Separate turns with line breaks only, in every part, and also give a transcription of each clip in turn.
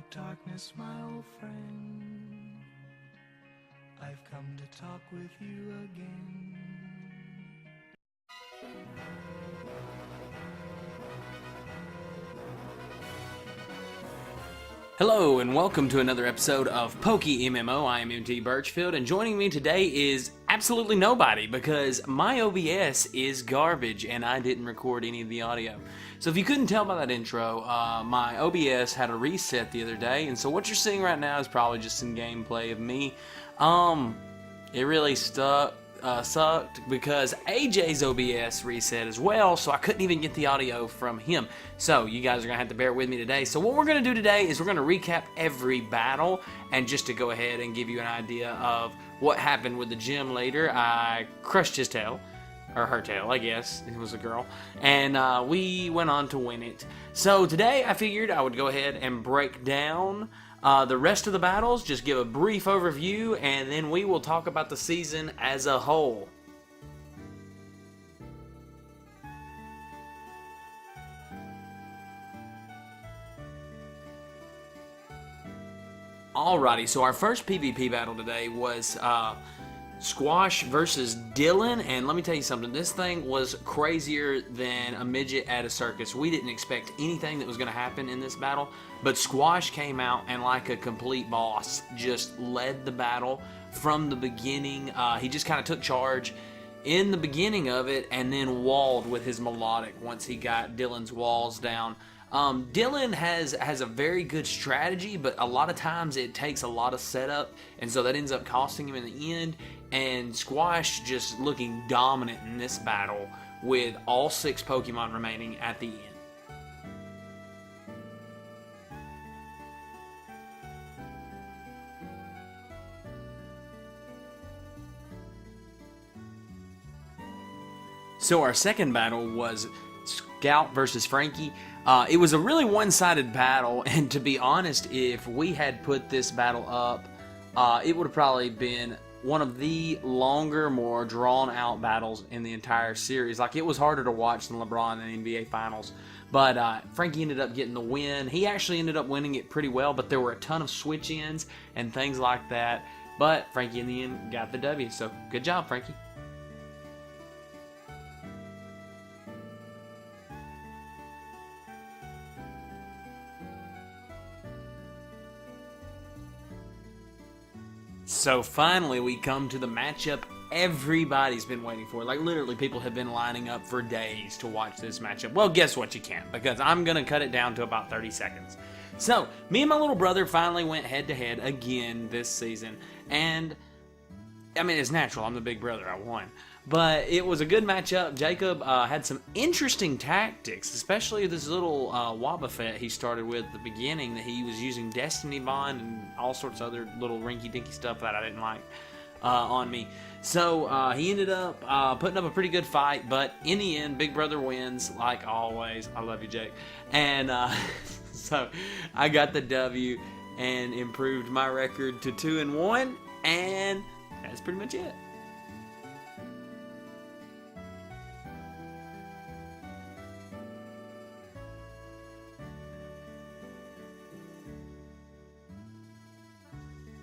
darkness, my old friend. I've come to talk with you again.
Hello and welcome to another episode of PokeMMO. I am mtbirchfield, and joining me today is absolutely nobody because my OBS is garbage and I didn't record any of the audio. So if you couldn't tell by that intro, my OBS had a reset the other day, and so what you're seeing right now is probably just some gameplay of me. It really sucked because AJ's OBS reset as well, so I couldn't even get the audio from him. So you guys are gonna have to bear with me today. So what we're gonna do today is we're gonna recap every battle, and just to go ahead and give you an idea of what happened with the gym later, I crushed his tail. Or her tail, I guess. It was a girl. And we went on to win it. So today I figured I would go ahead and break down the rest of the battles, just give a brief overview, and then we will talk about the season as a whole. Alrighty, so our first PvP battle today was Squash versus Dylan, and let me tell you something, this thing was crazier than a midget at a circus. We didn't expect anything that was going to happen in this battle, but Squash came out and like a complete boss, just led the battle from the beginning. He just kind of took charge in the beginning of it and then walled with his melodic once he got Dylan's walls down. Dylan has a very good strategy, but a lot of times it takes a lot of setup, and so that ends up costing him in the end. And Squash just looking dominant in this battle with all 6 Pokemon remaining at the end. So our second battle was Scout versus Frankie. It was a really one-sided battle, and to be honest, if we had put this battle up, it would have probably been one of the longer, more drawn-out battles in the entire series. Like, it was harder to watch than LeBron in the NBA Finals. But Frankie ended up getting the win. He actually ended up winning it pretty well, but there were a ton of switch-ins and things like that. But Frankie, in the end, got the W, so good job, Frankie. So finally we come to the matchup everybody's been waiting for. Like, literally people have been lining up for days to watch this matchup. Well, guess what, you can't, because I'm gonna cut it down to about 30 seconds. So me and my little brother finally went head to head again this season, and I mean, it's natural, I'm the big brother, I won. But it was a good matchup. Jacob had some interesting tactics, especially this little Wobbuffet he started with at the beginning, that he was using Destiny Bond and all sorts of other little rinky-dinky stuff that I didn't like on me. So he ended up putting up a pretty good fight, but in the end, Big Brother wins, like always. I love you, Jake. And so I got the W and improved my record to 2-1, and that's pretty much it.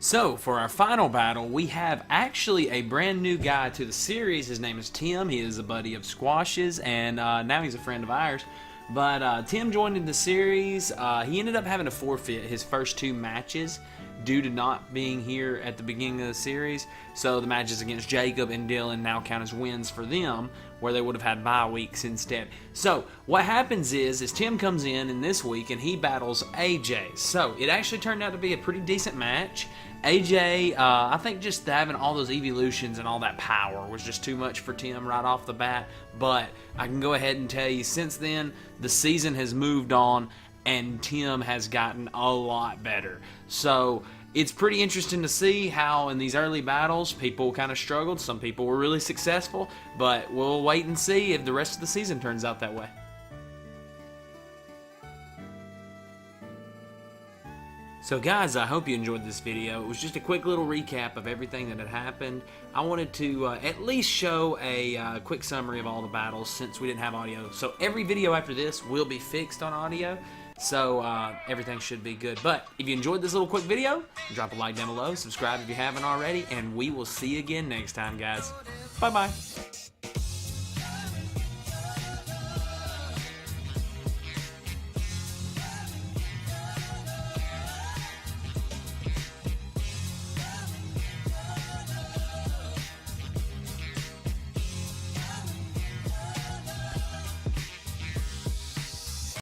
So, for our final battle, we have actually a brand new guy to the series. His name is Tim. He is a buddy of Squash's, and now he's a friend of ours. But Tim joined in the series. He ended up having to forfeit his first 2 matches due to not being here at the beginning of the series. So the matches against Jacob and Dylan now count as wins for them, where they would have had bye weeks instead. So what happens is Tim comes in this week and he battles AJ. So it actually turned out to be a pretty decent match. AJ, I think just having all those evolutions and all that power was just too much for Tim right off the bat. But I can go ahead and tell you, since then, the season has moved on and Tim has gotten a lot better. So it's pretty interesting to see how in these early battles people kind of struggled. Some people were really successful, but we'll wait and see if the rest of the season turns out that way. So guys, I hope you enjoyed this video. It was just a quick little recap of everything that had happened. I wanted to at least show a quick summary of all the battles since we didn't have audio. So every video after this will be fixed on audio. So everything should be good. But if you enjoyed this little quick video, drop a like down below, subscribe if you haven't already, and we will see you again next time, guys. Bye-bye.